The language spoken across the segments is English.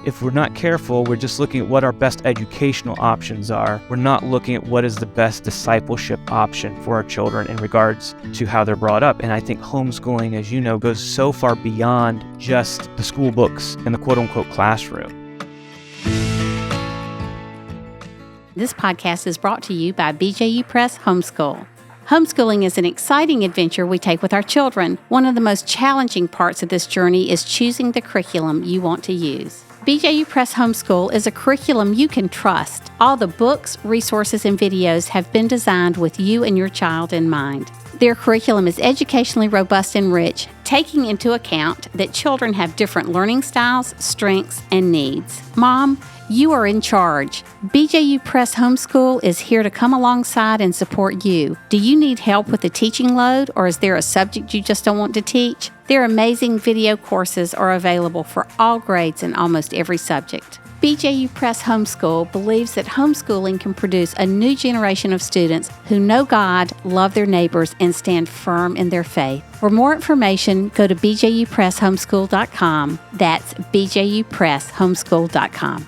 if we're not careful, we're just looking at what our best educational options are. We're not looking at what is the best discipleship option for our children in regards to how they're brought up. And I think homeschooling, as you know, goes so far beyond just the school books and the quote-unquote classroom. This podcast is brought to you by BJU Press Homeschool. Homeschooling is an exciting adventure we take with our children. One of the most challenging parts of this journey is choosing the curriculum you want to use. BJU Press Homeschool is a curriculum you can trust. All the books, resources, and videos have been designed with you and your child in mind. Their curriculum is educationally robust and rich, taking into account that children have different learning styles, strengths, and needs. Mom, you are in charge. BJU Press Homeschool is here to come alongside and support you. Do you need help with the teaching load, or is there a subject you just don't want to teach? Their amazing video courses are available for all grades and almost every subject. BJU Press Homeschool believes that homeschooling can produce a new generation of students who know God, love their neighbors, and stand firm in their faith. For more information, go to bjupresshomeschool.com. That's bjupresshomeschool.com.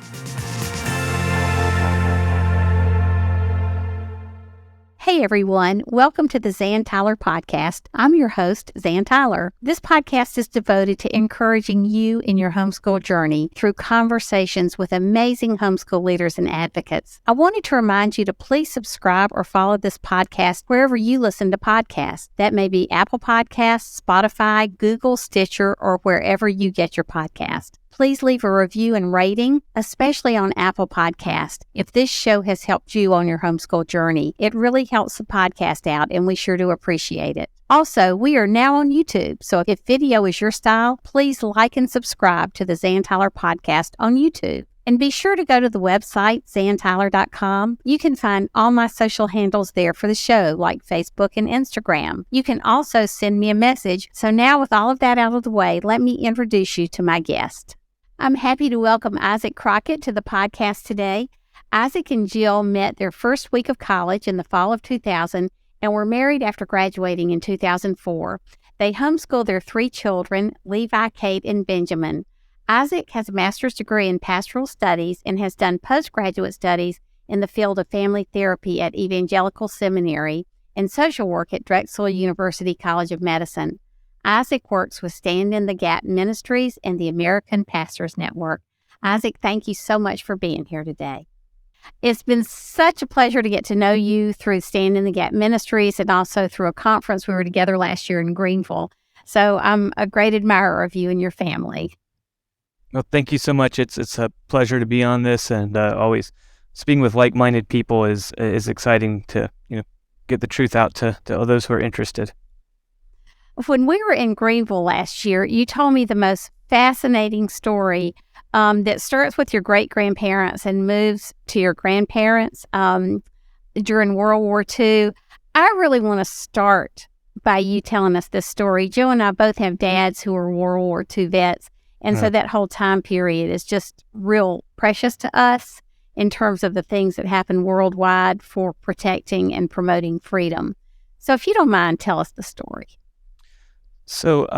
Hey everyone, welcome to the Zan Tyler podcast. I'm your host, Zan Tyler. This podcast is devoted to encouraging you in your homeschool journey through conversations with amazing homeschool leaders and advocates. I wanted to remind you to please subscribe or follow this podcast wherever you listen to podcasts. That may be Apple Podcasts, Spotify, Google, Stitcher, or wherever you get your podcast. Please leave a review and rating, especially on Apple Podcast. If this show has helped you on your homeschool journey, it really helps the podcast out, and we sure do appreciate it. Also, we are now on YouTube, so if video is your style, please like and subscribe to the Zan Tyler podcast on YouTube. And be sure to go to the website, zantyler.com. You can find all my social handles there for the show, like Facebook and Instagram. You can also send me a message. So now with all of that out of the way, let me introduce you to my guest. I'm happy to welcome Isaac Crocket to the podcast today. Isaac and Jill met their first week of college in the fall of 2000 and were married after graduating in 2004. They homeschooled their 3 children, Levi, Kate, and Benjamin. Isaac has a master's degree in pastoral studies and has done postgraduate studies in the field of family therapy at Evangelical Seminary and social work at Drexel University College of Medicine. Isaac works with Stand in the Gap Ministries and the American Pastors Network. Isaac, thank you so much for being here today. It's been such a pleasure to get to know you through Stand in the Gap Ministries and also through a conference we were together last year in Greenville. So I'm a great admirer of you and your family. Well, thank you so much. It's a pleasure to be on this, and always speaking with like-minded people is exciting to get the truth out to those who are interested. When we were in Greenville last year, you told me the most fascinating story that starts with your great-grandparents and moves to your grandparents during World War II. I really want to start by you telling us this story. Joe and I both have dads who are World War II vets, and so that whole time period is just real precious to us in terms of the things that happen worldwide for protecting and promoting freedom. So if you don't mind, tell us the story. So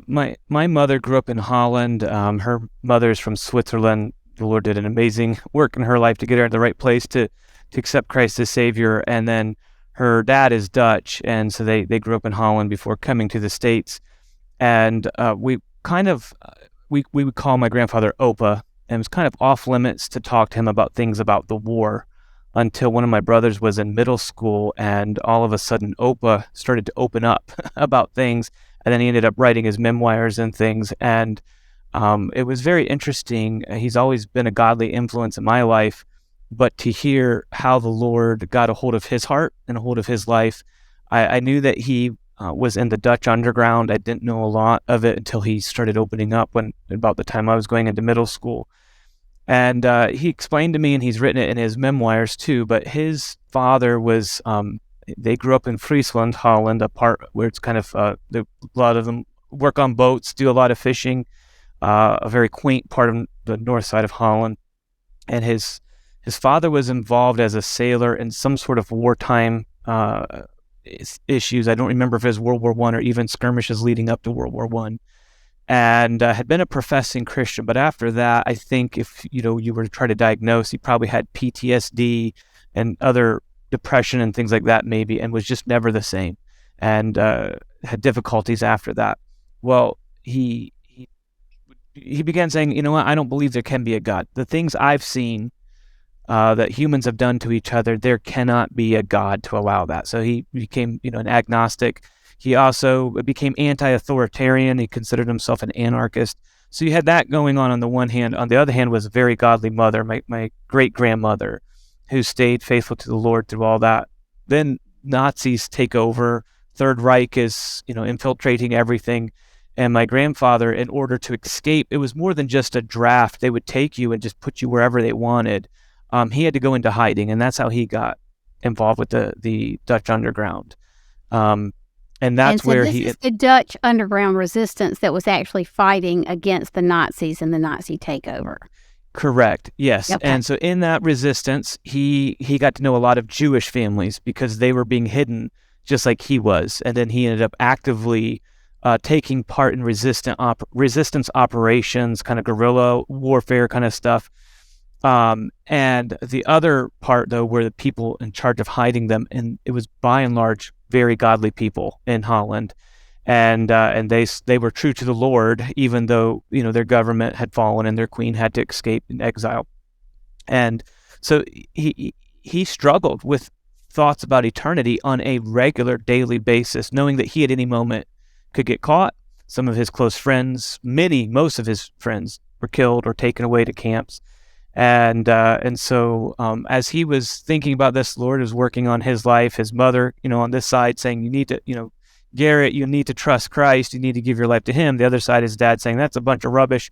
my mother grew up in Holland. Her mother's from Switzerland. The Lord did an amazing work in her life to get her in the right place to accept Christ as Savior. And then her dad is Dutch, and so they grew up in Holland before coming to the States. And we would call my grandfather Opa, and it was kind of off limits to talk to him about things about the war until one of my brothers was in middle school, and all of a sudden Opa started to open up about things, and then he ended up writing his memoirs and things, and it was very interesting. He's always been a godly influence in my life, but to hear how the Lord got a hold of his heart and a hold of his life, I knew that he was in the Dutch underground. I didn't know a lot of it until he started opening up about the time I was going into middle school. And he explained to me, and he's written it in his memoirs too, but his father was, they grew up in Friesland, Holland, a part where it's kind of, a lot of them work on boats, do a lot of fishing, a very quaint part of the north side of Holland. And his father was involved as a sailor in some sort of wartime issues. I don't remember if it was World War I or even skirmishes leading up to World War I. and had been a professing Christian. But after that, I think if you were to try to diagnose, he probably had PTSD and other depression and things like that, maybe, and was just never the same, and had difficulties after that. Well, he began saying, you know what, I don't believe there can be a God. The things I've seen that humans have done to each other, there cannot be a God to allow that. So he became, an agnostic. He also became anti-authoritarian. He considered himself an anarchist. So you had that going on the one hand. On the other hand was a very godly mother, my great-grandmother, who stayed faithful to the Lord through all that. Then Nazis take over. Third Reich is, infiltrating everything. And my grandfather, in order to escape, it was more than just a draft. They would take you and just put you wherever they wanted. He had to go into hiding, and that's how he got involved with the Dutch underground. And that's where this is the Dutch underground resistance that was actually fighting against the Nazis and the Nazi takeover. Correct. Yes. Okay. And so in that resistance, he got to know a lot of Jewish families because they were being hidden just like he was. And then he ended up actively taking part in resistance operations, kind of guerrilla warfare kind of stuff. And the other part, though, were the people in charge of hiding them. And it was by and large very godly people in Holland. And they were true to the Lord, even though, their government had fallen and their queen had to escape in exile. And so he struggled with thoughts about eternity on a regular daily basis, knowing that he at any moment could get caught. Some of his close friends, most of his friends were killed or taken away to camps. And so as he was thinking about this, the Lord was working on his life. His mother, on this side saying, you need to, Garrett, you need to trust Christ. You need to give your life to him. The other side, his dad saying, that's a bunch of rubbish.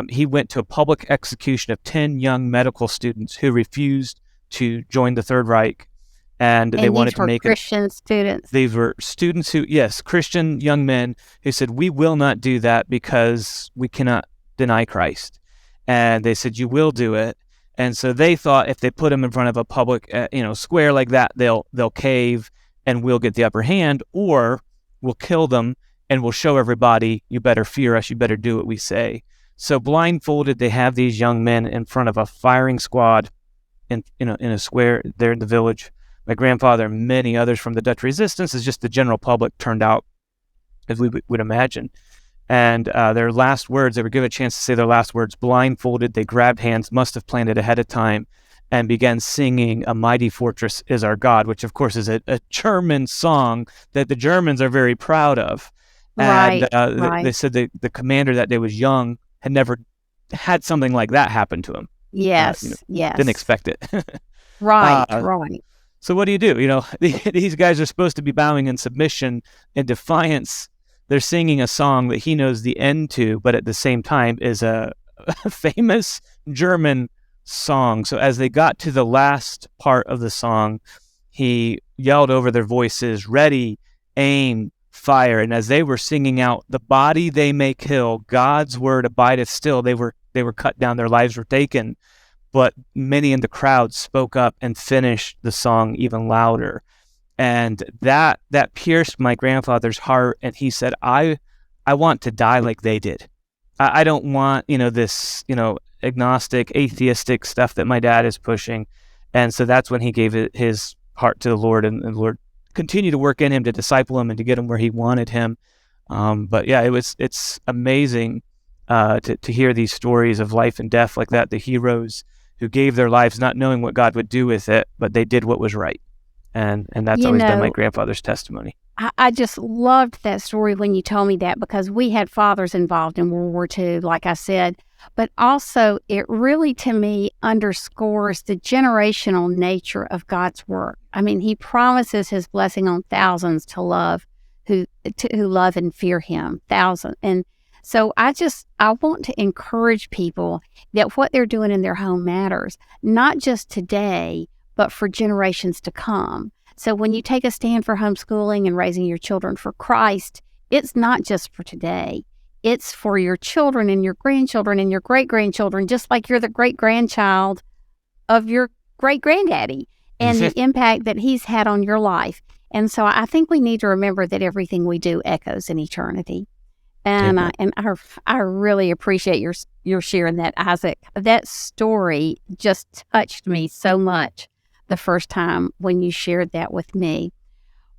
He went to a public execution of 10 young medical students who refused to join the Third Reich. And they wanted to make Christian students. These were students Christian young men who said, we will not do that because we cannot deny Christ. And they said, you will do it. And so they thought if they put him in front of a public, square like that, they'll cave and we'll get the upper hand, or we'll kill them and we'll show everybody, you better fear us, you better do what we say. So blindfolded, they have these young men in front of a firing squad in a square there in the village. My grandfather and many others from the Dutch resistance, is just the general public turned out, as we would imagine. And their last words, they were given a chance to say their last words, blindfolded, they grabbed hands, must have planned it ahead of time, and began singing A Mighty Fortress is Our God, which of course is a German song that the Germans are very proud of. And Right. They said the commander that day was young, had never had something like that happen to him. Yes, yes. Didn't expect it. Right. So what do you do? These guys are supposed to be bowing in submission and defiance. They're singing a song that he knows the end to, but at the same time is a famous German song. So as they got to the last part of the song, he yelled over their voices, ready, aim, fire. And as they were singing out, the body they may kill, God's word abideth still. They were cut down, their lives were taken. But many in the crowd spoke up and finished the song even louder. And that pierced my grandfather's heart. And he said, I want to die like they did. I don't want, this, agnostic, atheistic stuff that my dad is pushing. And so that's when he gave his heart to the Lord, and the Lord continued to work in him to disciple him and to get him where he wanted him. But yeah, it's amazing to hear these stories of life and death like that, the heroes who gave their lives not knowing what God would do with it, but they did what was right. And that's always been my grandfather's testimony. I just loved that story when you told me that, because we had fathers involved in World War II, like I said, but also it really, to me, underscores the generational nature of God's work. I mean, he promises his blessing on thousands to love, who love and fear him, thousands. And so I want to encourage people that what they're doing in their home matters, not just today, but for generations to come. So when you take a stand for homeschooling and raising your children for Christ, it's not just for today. It's for your children and your grandchildren and your great-grandchildren, just like you're the great-grandchild of your great-granddaddy and the impact that he's had on your life. And so I think we need to remember that everything we do echoes in eternity. And Amen. I really appreciate your sharing that, Isaac. That story just touched me so much the first time when you shared that with me.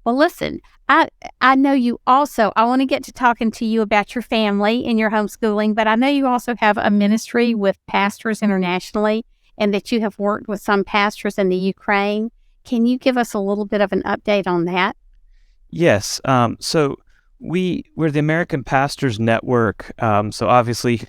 Well, listen, I I know you also, I want to get to talking to you about your family and your homeschooling, but I know you also have a ministry with pastors internationally and that you have worked with some pastors in the Ukraine. Can you give us a little bit of an update on that? Yes. So we're the American Pastors Network. So obviously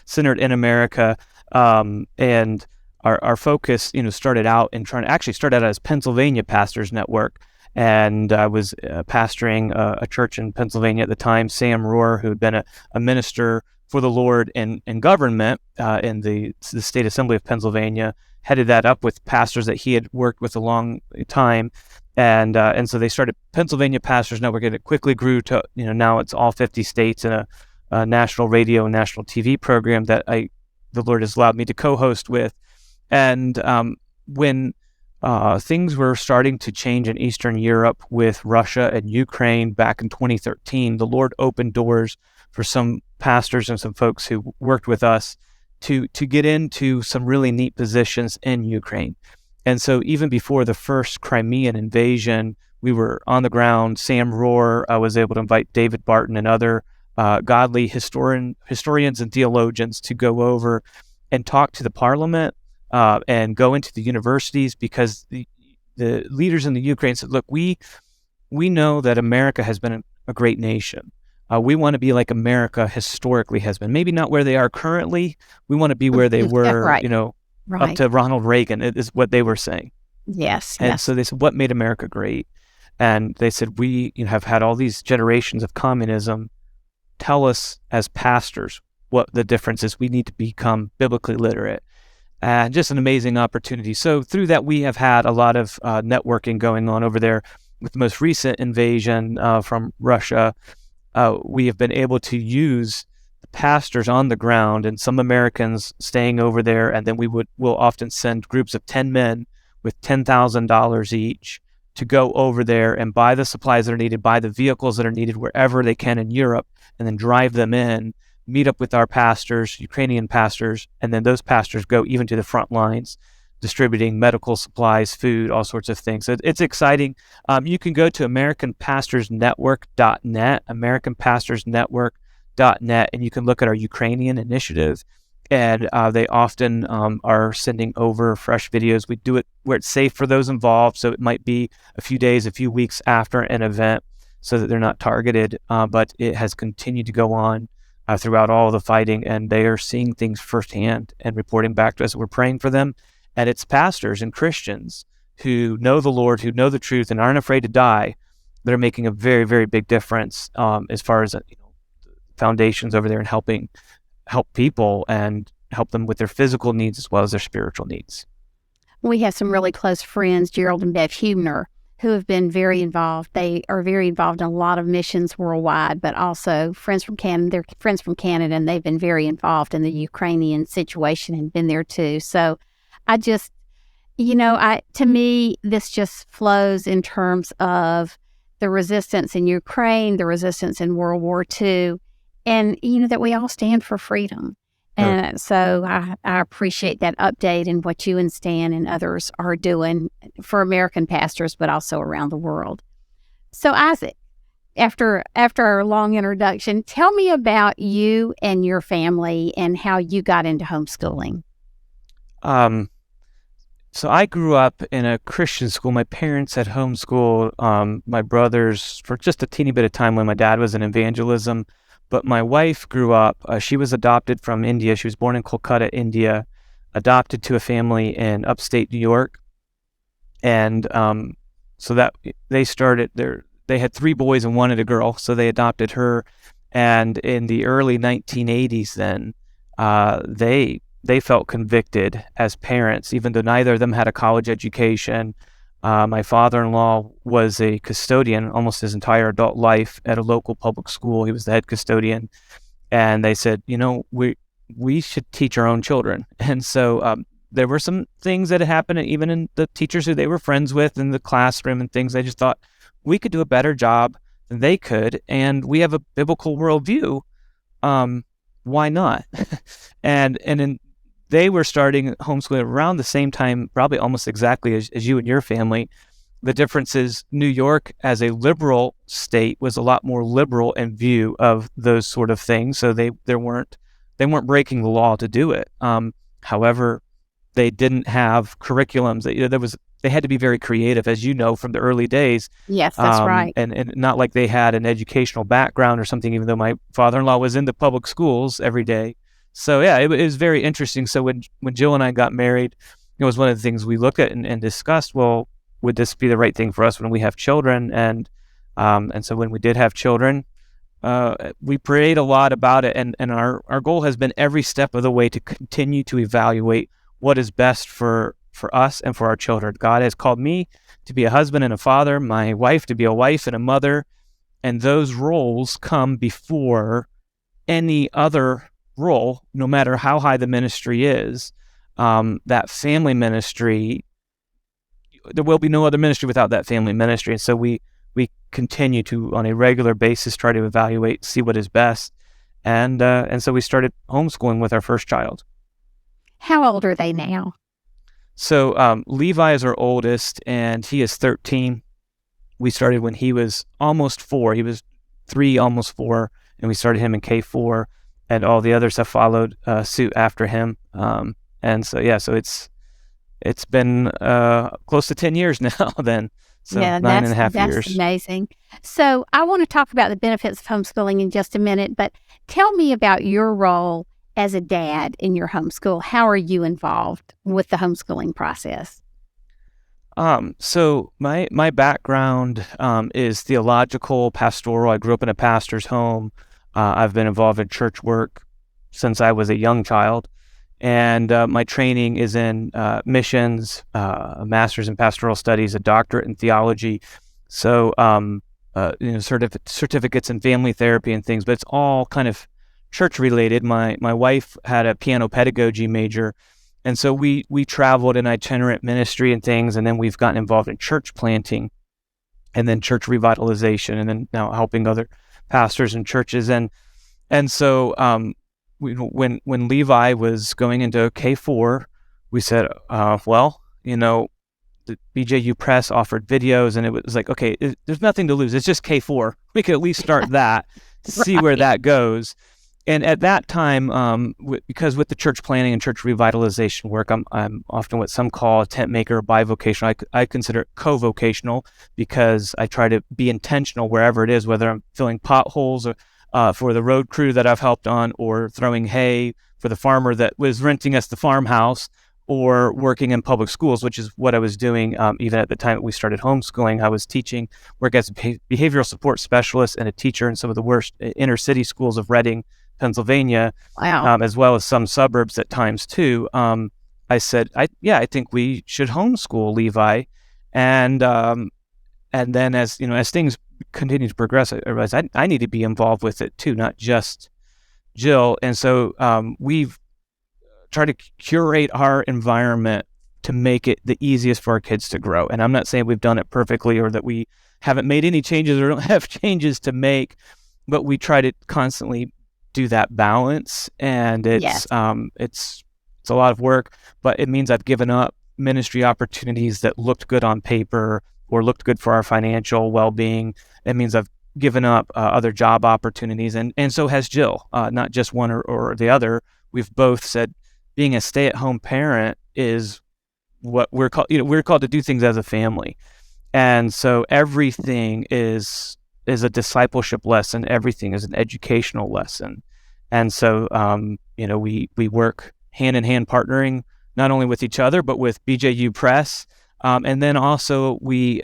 centered in America, and our focus, started out actually started out as Pennsylvania Pastors Network. And I was pastoring a church in Pennsylvania at the time. Sam Rohr, who had been a minister for the Lord in government in the State Assembly of Pennsylvania, headed that up with pastors that he had worked with a long time. And so they started Pennsylvania Pastors Network, and it quickly grew to, now it's all 50 states and a national radio and national TV program that the Lord has allowed me to co-host with. And when things were starting to change in Eastern Europe with Russia and Ukraine back in 2013, the Lord opened doors for some pastors and some folks who worked with us to get into some really neat positions in Ukraine. And so even before the first Crimean invasion, we were on the ground. Sam Rohr was able to invite David Barton and other godly historians and theologians to go over and talk to the parliament and go into the universities, because the leaders in the Ukraine said, look, we know that America has been a great nation. We want to be like America historically has been. Maybe not where they are currently. We want to be where they were, Right. up Right. to Ronald Reagan, is what they were saying. Yes. And Yes. so they said, what made America great? And they said, we have had all these generations of communism. Tell us as pastors what the difference is. We need to become biblically literate. And just an amazing opportunity. So through that, we have had a lot of networking going on over there. With the most recent invasion from Russia, we have been able to use the pastors on the ground and some Americans staying over there, and then we'll often send groups of 10 men with $10,000 each to go over there and buy the supplies that are needed, buy the vehicles that are needed wherever they can in Europe, and then drive them in, meet up with our pastors, Ukrainian pastors, and then those pastors go even to the front lines, distributing medical supplies, food, all sorts of things. So it's exciting. You can go to AmericanPastorsNetwork.net, AmericanPastorsNetwork.net, and you can look at our Ukrainian initiative. And they often are sending over fresh videos. We do it where it's safe for those involved, so it might be a few days, a few weeks after an event, so that they're not targeted. But it has continued to go on throughout all of the fighting, and they are seeing things firsthand and reporting back to us. We're praying for them. And it's pastors and Christians who know the Lord, who know the truth, and aren't afraid to die, that are making a very, very big difference as far as foundations over there, and help people and help them with their physical needs as well as their spiritual needs. We have some really close friends, Gerald and Bev Huebner, who have been very involved. They are very involved in a lot of missions worldwide, but also friends from Canada. They're friends from Canada, and they've been very involved in the Ukrainian situation and been there too. So I just, to me, this just flows in terms of the resistance in Ukraine, the resistance in World War II, and, that we all stand for freedom. And so I appreciate that update and what you and Stan and others are doing for American pastors, but also around the world. So Isaac, after our long introduction, tell me about you and your family and how you got into homeschooling. So I grew up in a Christian school. My parents had homeschooled my brothers for just a teeny bit of time when my dad was in evangelism. But my wife grew up, she was adopted from India. She was born in Calcutta, India, adopted to a family in upstate New York. And so that they had 3 boys and 1 girl, so they adopted her. And in the early 1980s then, they felt convicted as parents, even though neither of them had a college education. My father-in-law was a custodian almost his entire adult life at a local public school. He was the head custodian. And they said, we should teach our own children. And so there were some things that had happened, even in the teachers who they were friends with in the classroom and things. They just thought we could do a better job than they could, and we have a biblical worldview. Why not? and they were starting homeschooling around the same time, probably almost exactly as you and your family. The difference is New York, as a liberal state, was a lot more liberal in view of those sort of things. So they weren't breaking the law to do it. However, they didn't have curriculums. They had to be very creative, as you know, from the early days. Yes, that's right. And not like they had an educational background or something, even though my father-in-law was in the public schools every day. So yeah, it was very interesting. So when Jill and I got married, it was one of the things we looked at and discussed. Well, would this be the right thing for us when we have children? And so when we did have children, we prayed a lot about it, and our goal has been every step of the way to continue to evaluate what is best for us and for our children. God has called me to be a husband and a father, my wife to be a wife and a mother, and those roles come before any other role, no matter how high the ministry is. That family ministry, there will be no other ministry without that family ministry. And so we continue to, on a regular basis, try to evaluate, see what is best. And so we started homeschooling with our first child. How old are they now? So Levi is our oldest, and he is 13. We started when he was almost 4. He was 3, almost 4, and we started him in K4, and all the others have followed suit after him. And so, yeah, so it's been close to 10 years now then. So Yeah, 9.5 that's years. amazing. So I want to talk about the benefits of homeschooling in just a minute, but tell me about your role as a dad in your homeschool. How are you involved with the homeschooling process? So my background is theological, pastoral. I grew up in a pastor's home. I've been involved in church work since I was a young child. And my training is in missions, a master's in pastoral studies, a doctorate in theology. So, certificates in family therapy and things, but it's all kind of church related. My wife had a piano pedagogy major, and so we traveled in itinerant ministry and things, and then we've gotten involved in church planting, and then church revitalization, and then now helping other pastors and churches, and so when Levi was going into K4, we said, the BJU Press offered videos, and it was like, okay, there's nothing to lose. It's just K4. We could at least start that, see where that goes. And at that time, because with the church planning and church revitalization work, I'm often what some call a tent maker or bivocational. I consider it co-vocational because I try to be intentional wherever it is, whether I'm filling potholes or for the road crew that I've helped on, or throwing hay for the farmer that was renting us the farmhouse, or working in public schools, which is what I was doing even at the time that we started homeschooling. I was teaching, work as a behavioral support specialist and a teacher in some of the worst inner city schools of Reading, Pennsylvania, Wow. as well as some suburbs at times too. I said, I think we should homeschool Levi, and then as things continue to progress, I realized I need to be involved with it too, not just Jill. And so we've tried to curate our environment to make it the easiest for our kids to grow. And I'm not saying we've done it perfectly or that we haven't made any changes or don't have changes to make, but we try to constantly do that balance. And Yes. it's a lot of work, but it means I've given up ministry opportunities that looked good on paper or looked good for our financial well-being. It means I've given up other job opportunities, and so has Jill, not just one or the other. We've both said being a stay-at-home parent is what we're called. We're called to do things as a family, and so everything is a discipleship lesson. Everything is an educational lesson, and so we work hand in hand, partnering not only with each other but with BJU Press. And then also we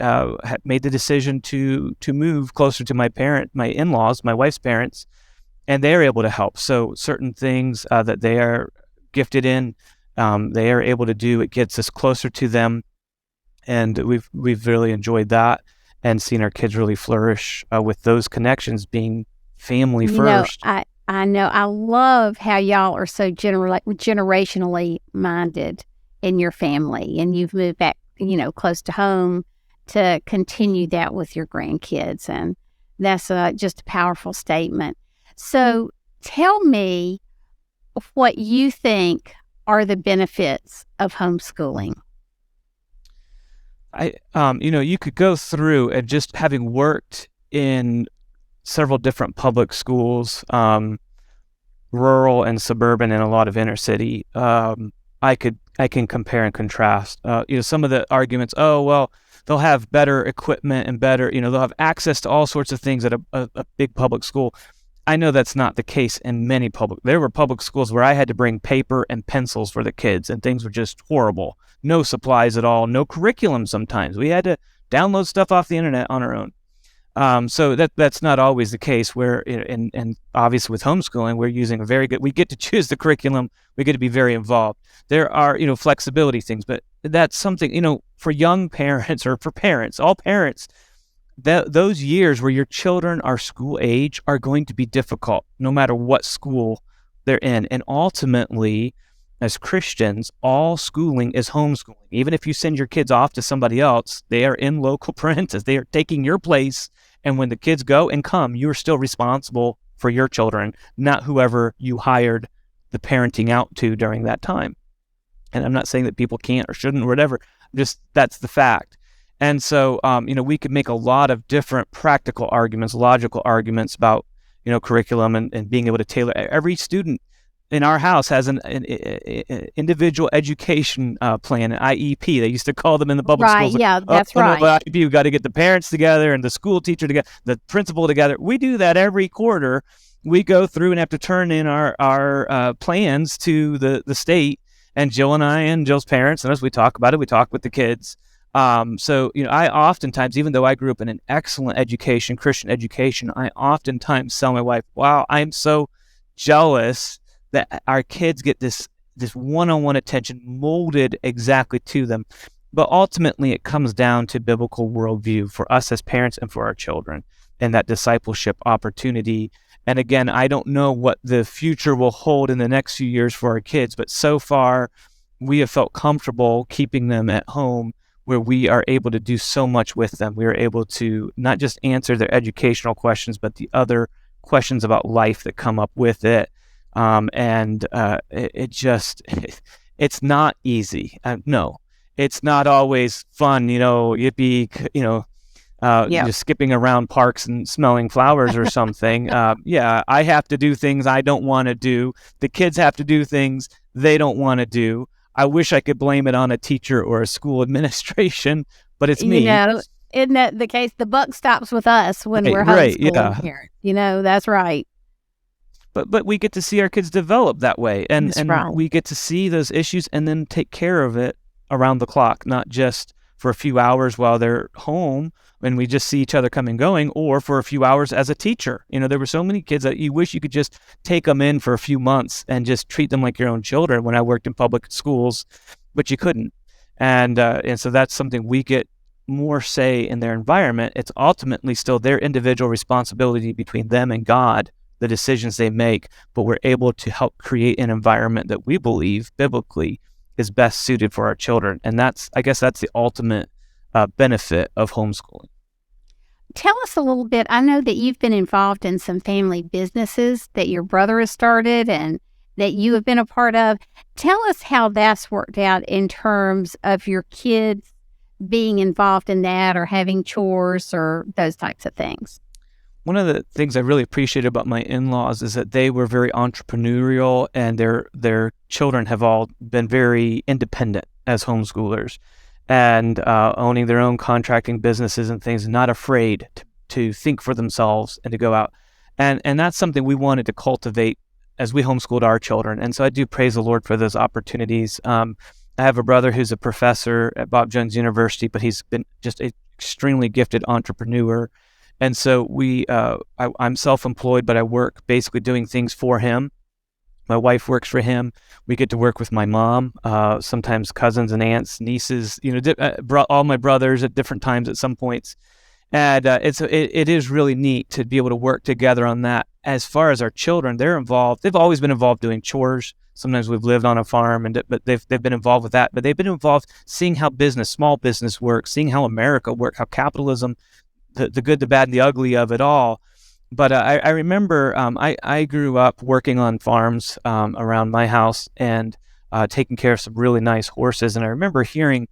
made the decision to move closer to my in-laws, my wife's parents, and they are able to help. So certain things that they are gifted in, they are able to do. It gets us closer to them, and we've really enjoyed that and seen our kids really flourish with those connections, being family first. I know. I love how y'all are so generationally minded in your family, and you've moved back close to home to continue that with your grandkids. And That's just a powerful statement. So tell me what you think are the benefits of homeschooling. You could go through and just having worked in several different public schools, rural and suburban, and a lot of inner city. I can compare and contrast. Some of the arguments. Oh well, they'll have better equipment and better. They'll have access to all sorts of things at a big public school. I know that's not the case in many public. There were public schools where I had to bring paper and pencils for the kids, and things were just horrible. No supplies at all. No curriculum. Sometimes we had to download stuff off the internet on our own. So that's not always the case. Where and obviously with homeschooling, we're using a very good. We get to choose the curriculum. We get to be very involved. There are flexibility things, but that's something for young parents or for parents, all parents. Those years where your children are school age are going to be difficult, no matter what school they're in. And ultimately, as Christians, all schooling is homeschooling. Even if you send your kids off to somebody else, they are in local parentis. They are taking your place. And when the kids go and come, you are still responsible for your children, not whoever you hired the parenting out to during that time. And I'm not saying that people can't or shouldn't or whatever. Just that's the fact. And so, we could make a lot of different practical arguments, logical arguments about, curriculum and being able to tailor. Every student in our house has an individual education plan, an IEP. They used to call them in the public schools. Right, yeah, that's right. IEP, we've got to get the parents together and the school teacher together, the principal together. We do that every quarter. We go through and have to turn in our plans to the state. And Jill and I and Jill's parents, and as we talk about it, we talk with the kids. I oftentimes, even though I grew up in an excellent education, Christian education, I oftentimes tell my wife, wow, I'm so jealous that our kids get this one-on-one attention molded exactly to them. But ultimately, it comes down to biblical worldview for us as parents and for our children and that discipleship opportunity. And again, I don't know what the future will hold in the next few years for our kids, but so far, we have felt comfortable keeping them at home where we are able to do so much with them. We are able to not just answer their educational questions, but the other questions about life that come up with it. It's not easy. No, it's not always fun. Yippee, just skipping around parks and smelling flowers or something. I have to do things I don't want to do. The kids have to do things they don't want to do. I wish I could blame it on a teacher or a school administration, but it's me. Isn't that the case? The buck stops with us when we're homeschooling parents. That's right. But we get to see our kids develop that way, and right. We get to see those issues and then take care of it around the clock, not just for a few hours while they're home and we just see each other come and going, or for a few hours as a teacher. There were so many kids that you wish you could just take them in for a few months and just treat them like your own children when I worked in public schools, but you couldn't. And so that's something we get more say in their environment. It's ultimately still their individual responsibility between them and God, the decisions they make, but we're able to help create an environment that we believe biblically is best suited for our children. And I guess that's the ultimate benefit of homeschooling. Tell us a little bit. I know that you've been involved in some family businesses that your brother has started and that you have been a part of. Tell us how that's worked out in terms of your kids being involved in that or having chores or those types of things. One of the things I really appreciate about my in-laws is that they were very entrepreneurial, and their children have all been very independent as homeschoolers and owning their own contracting businesses and things, not afraid to think for themselves and to go out. And that's something we wanted to cultivate as we homeschooled our children. And so I do praise the Lord for those opportunities. I have a brother who's a professor at Bob Jones University, but he's been just an extremely gifted entrepreneur. And so I'm self-employed, but I work basically doing things for him. My wife works for him. We get to work with my mom, sometimes cousins and aunts, nieces, all my brothers at different times at some points. And it is really neat to be able to work together on that. As far as our children, they're involved. They've always been involved doing chores. Sometimes we've lived on a farm, but they've been involved with that. But they've been involved seeing how small business works, seeing how America works, how capitalism the good, the bad, and the ugly of it all. But I remember I grew up working on farms around my house and taking care of some really nice horses. And I remember hearing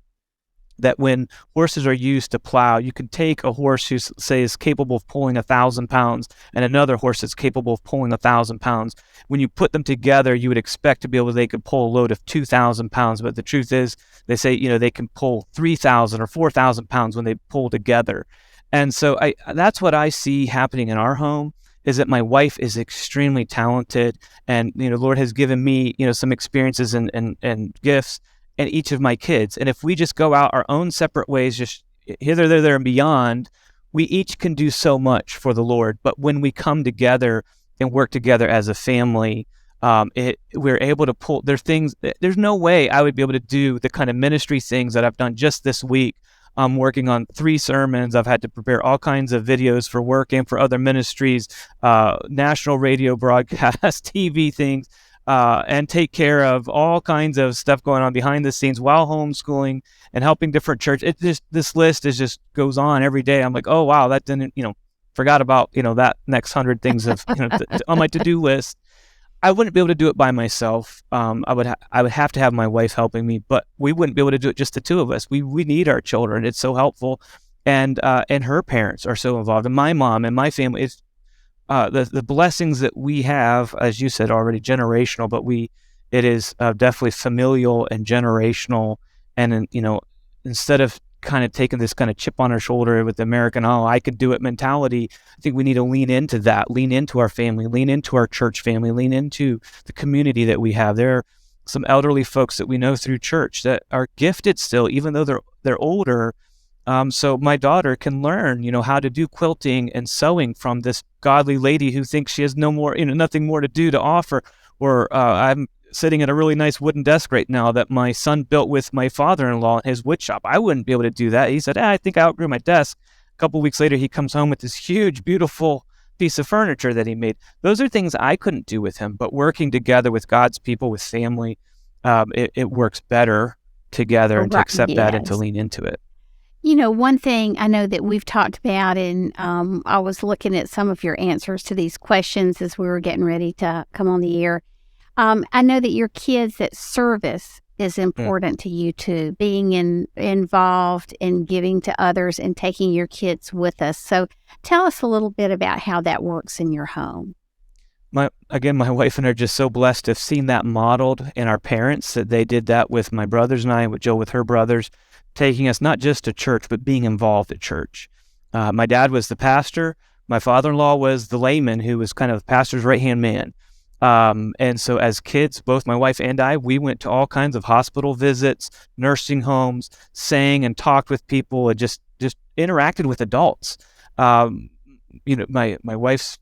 that when horses are used to plow, you can take a horse who, say, is capable of pulling 1,000 pounds and another horse that's capable of pulling 1,000 pounds. When you put them together, you would expect to be able, they could pull a load of 2,000 pounds. But the truth is, they say, they can pull 3,000 or 4,000 pounds when they pull together. And so that's what I see happening in our home, is that my wife is extremely talented, and Lord has given me some experiences and gifts, and each of my kids. And if we just go out our own separate ways, just hither, there, and beyond, we each can do so much for the Lord. But when we come together and work together as a family, we're able to pull. There's no way I would be able to do the kind of ministry things that I've done just this week. I'm working on 3 sermons. I've had to prepare all kinds of videos for work and for other ministries, national radio broadcasts, TV things, and take care of all kinds of stuff going on behind the scenes while homeschooling and helping different churches. This list just goes on every day. I'm like, oh wow, that didn't, forgot about that next 100 things of on my to-do list. I wouldn't be able to do it by myself. I would have to have my wife helping me, but we wouldn't be able to do it just the two of us. We need our children. It's so helpful, and her parents are so involved, and my mom and my family. It's the blessings that we have, as you said already, generational, but it is definitely familial and generational. And instead of kind of taking this kind of chip on our shoulder with the American, oh, I could do it mentality, I think we need to lean into that, lean into our family, lean into our church family, lean into the community that we have. There are some elderly folks that we know through church that are gifted still, even though they're older. So my daughter can learn, how to do quilting and sewing from this godly lady who thinks she has nothing more to do to offer. Or I'm sitting at a really nice wooden desk right now that my son built with my father-in-law in his wood shop. I wouldn't be able to do that. He said, I think I outgrew my desk. A couple of weeks later, he comes home with this huge, beautiful piece of furniture that he made. Those are things I couldn't do with him, but working together with God's people, with family, it works better together, and to accept that and to lean into it. One thing I know that we've talked about, and I was looking at some of your answers to these questions as we were getting ready to come on the air. I know that your kids, that service is important to you too, being involved in giving to others and taking your kids with us. So tell us a little bit about how that works in your home. My wife and I are just so blessed to have seen that modeled in our parents, that they did that with my brothers and I, with Jill with her brothers, taking us not just to church, but being involved at church. My dad was the pastor. My father-in-law was the layman, who was kind of the pastor's right-hand man. And so as kids, both my wife and I, we went to all kinds of hospital visits, nursing homes, sang and talked with people, and just interacted with adults. My wife's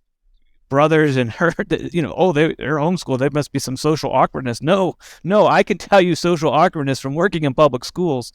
brothers and her, they're homeschooled. There must be some social awkwardness. No, I can tell you social awkwardness from working in public schools.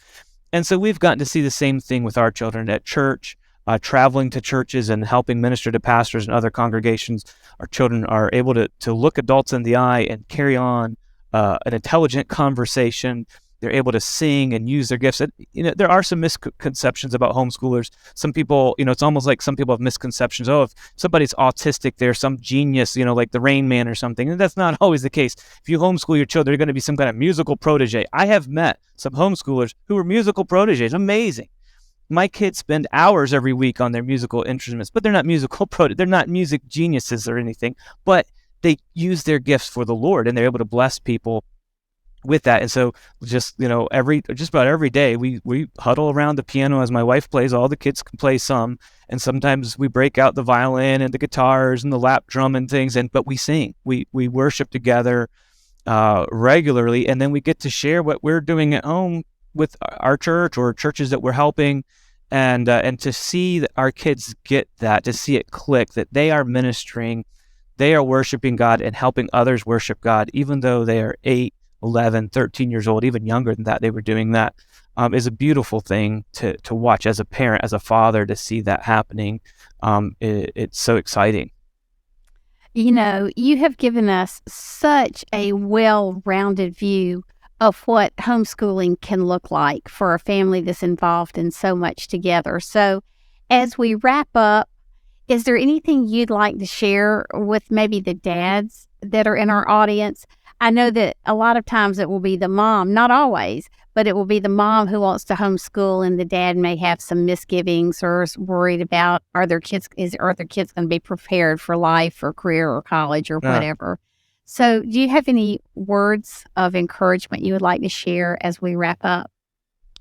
And so we've gotten to see the same thing with our children at church, traveling to churches and helping minister to pastors and other congregations. Our children are able to look adults in the eye and carry on an intelligent conversation. They're able to sing and use their gifts. There are some misconceptions about homeschoolers. Some people, it's almost like some people have misconceptions. Oh, if somebody's autistic, they're some genius, like the Rain Man or something. And that's not always the case. If you homeschool your children, they're going to be some kind of musical protege. I have met some homeschoolers who are musical proteges. Amazing. My kids spend hours every week on their musical instruments, but they're not they're not music geniuses or anything, but they use their gifts for the Lord, and they're able to bless people with that. And so just about every day we huddle around the piano as my wife plays. All the kids can play some, and sometimes we break out the violin and the guitars and the lap drum and things, but we sing, we worship together regularly, and then we get to share what we're doing at home with our church or churches that we're helping, and to see that our kids get that, to see it click, that they are ministering, they are worshiping God and helping others worship God, even though they are 8, 11, 13 years old, even younger than that, they were doing that, is a beautiful thing to watch as a parent, as a father, to see that happening. It's so exciting. You have given us such a well-rounded view of what homeschooling can look like for a family that's involved in so much together. So As we wrap up, is there anything you'd like to share with maybe the dads that are in our audience? I know that a lot of times it will be the mom, not always, but it will be the mom who wants to homeschool, and the dad may have some misgivings or is worried about are their kids going to be prepared for life or career or college or whatever. So do you have any words of encouragement you would like to share as we wrap up?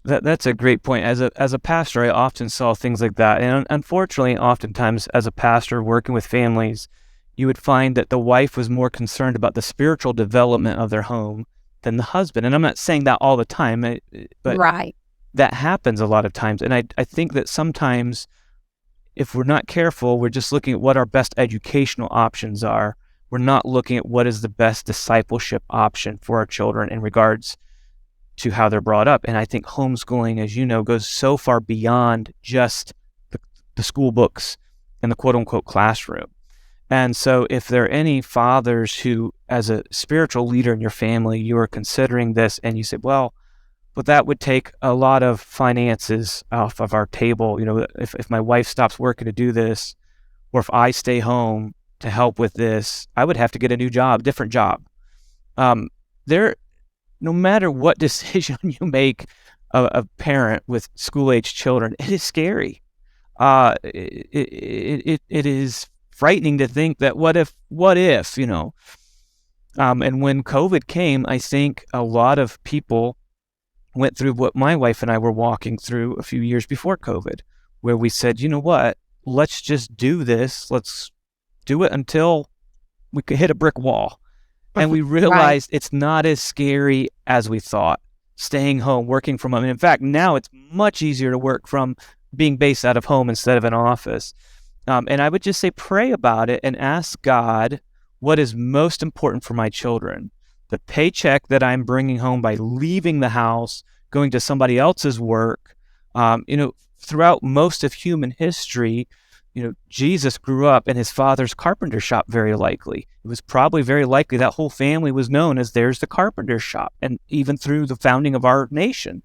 That's a great point. As a pastor, I often saw things like that. And unfortunately, oftentimes as a pastor working with families, you would find that the wife was more concerned about the spiritual development of their home than the husband. And I'm not saying that all the time, but right. That happens a lot of times. And I think that sometimes if we're not careful, we're just looking at what our best educational options are. We're not looking at what is the best discipleship option for our children in regards to how they're brought up. And I think homeschooling, as you know, goes so far beyond just the school books and the quote unquote classroom. And so if there are any fathers who, as a spiritual leader in your family, you are considering this and you say, well, but that would take a lot of finances off of our table. You know, if my wife stops working to do this, or if I stay home to help with this, I would have to get a new job, different job. No matter what decision you make, a parent with school-age children, it is scary. It is frightening to think that what if, you know. And when COVID came, I think a lot of people went through what my wife and I were walking through a few years before COVID, where we said, you know what, let's just do this. Let's do it until we could hit a brick wall. And we realized It's not as scary as we thought, staying home, working from home. And in fact, now it's much easier to work from being based out of home instead of an office. And I would just say, pray about it and ask God what is most important for my children. The paycheck that I'm bringing home by leaving the house, going to somebody else's work. Throughout most of human history, Jesus grew up in his father's carpenter shop, very likely. It was probably very likely that whole family was known as there's the carpenter shop. And even through the founding of our nation,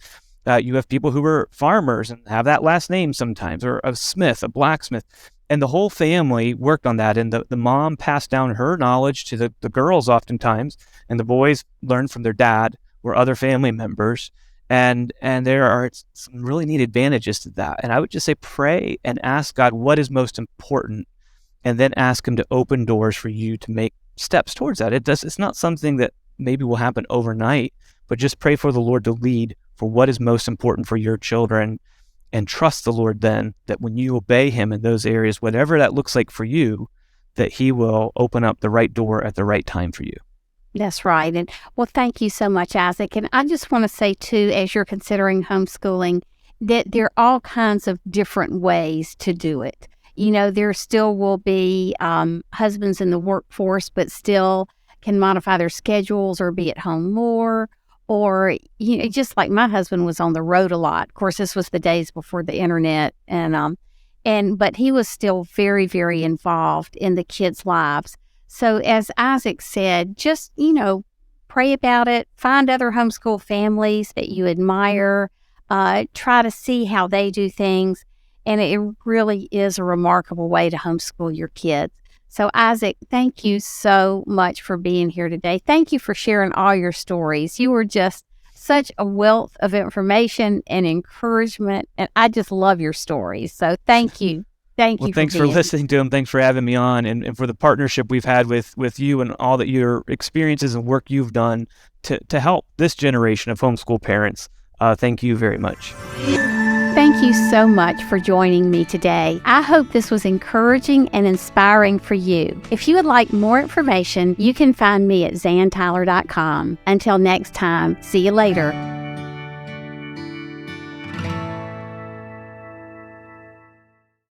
you have people who were farmers and have that last name sometimes, or a smith, a blacksmith. And the whole family worked on that. And the mom passed down her knowledge to the girls oftentimes, and the boys learned from their dad or other family members. And there are some really neat advantages to that. And I would just say, pray and ask God what is most important, and then ask him to open doors for you to make steps towards that. It's not something that maybe will happen overnight, but just pray for the Lord to lead for what is most important for your children, and trust the Lord then that when you obey him in those areas, whatever that looks like for you, that he will open up the right door at the right time for you. That's right. And well, thank you so much, Isaac. And I just want to say too, as you're considering homeschooling, that there are all kinds of different ways to do it. There still will be husbands in the workforce, but still can modify their schedules or be at home more. Or, just like my husband was on the road a lot. Of course, this was the days before the internet. But he was still very, very involved in the kids' lives. So as Isaac said, just, pray about it, find other homeschool families that you admire, try to see how they do things. And it really is a remarkable way to homeschool your kids. So Isaac, thank you so much for being here today. Thank you for sharing all your stories. You were just such a wealth of information and encouragement, and I just love your stories. So thank you. Well, thanks for listening to them. Thanks for having me on, and for the partnership we've had with you and all that your experiences and work you've done to help this generation of homeschool parents. Thank you very much. Thank you so much for joining me today. I hope this was encouraging and inspiring for you. If you would like more information, you can find me at zantyler.com. Until next time, see you later.